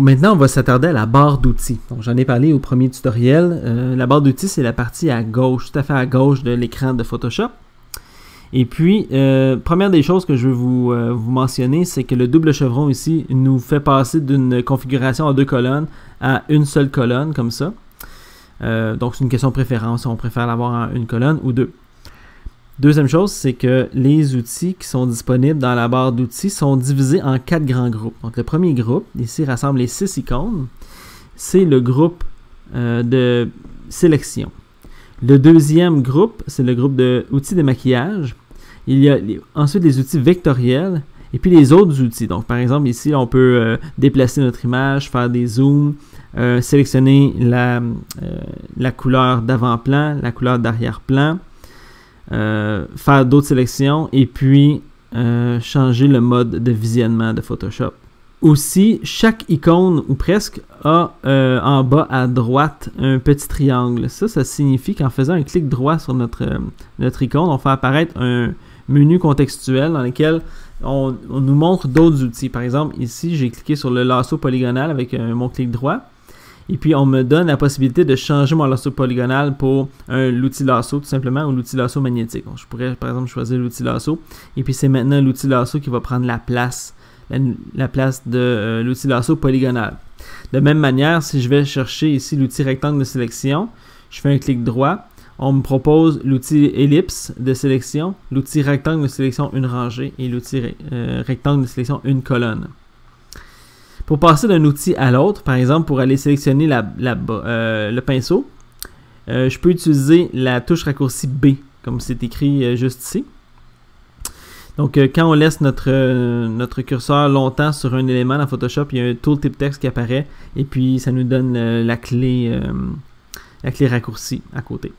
Maintenant, on va s'attarder à la barre d'outils. Donc, j'en ai parlé au premier tutoriel. La barre d'outils, c'est la partie à gauche, tout à fait à gauche de l'écran de Photoshop. Et puis, première des choses que je veux vous mentionner, c'est que le double chevron ici nous fait passer d'une configuration en 2 colonnes à une seule colonne, comme ça. Donc, c'est une question de préférence, on préfère l'avoir en 1 colonne ou 2. Deuxième chose, c'est que les outils qui sont disponibles dans la barre d'outils sont divisés en 4 grands groupes. Donc, le premier groupe, ici, rassemble les 6 icônes. C'est le groupe de sélection. Le deuxième groupe, c'est le groupe de outils de maquillage. Il y a ensuite les outils vectoriels et puis les autres outils. Donc, par exemple, ici, on peut déplacer notre image, faire des zooms, sélectionner la couleur d'avant-plan, la couleur d'arrière-plan, faire d'autres sélections et puis changer le mode de visionnement de Photoshop. Aussi, chaque icône, ou presque, a en bas à droite un petit triangle. Ça signifie qu'en faisant un clic droit sur notre icône, on fait apparaître un menu contextuel dans lequel on nous montre d'autres outils. Par exemple, ici, j'ai cliqué sur le lasso polygonal avec mon clic droit. Et puis, on me donne la possibilité de changer mon lasso polygonal pour l'outil lasso, tout simplement, ou l'outil lasso magnétique. Donc, je pourrais, par exemple, choisir l'outil lasso. Et puis, c'est maintenant l'outil lasso qui va prendre la place de l'outil lasso polygonal. De même manière, si je vais chercher ici l'outil rectangle de sélection, je fais un clic droit, on me propose l'outil ellipse de sélection, l'outil rectangle de sélection une rangée et l'outil rectangle de sélection une colonne. Pour passer d'un outil à l'autre, par exemple pour aller sélectionner le pinceau, je peux utiliser la touche raccourci B, comme c'est écrit juste ici. Donc, quand on laisse notre curseur longtemps sur un élément dans Photoshop, il y a un tooltip text qui apparaît et puis ça nous donne la clé raccourci à côté.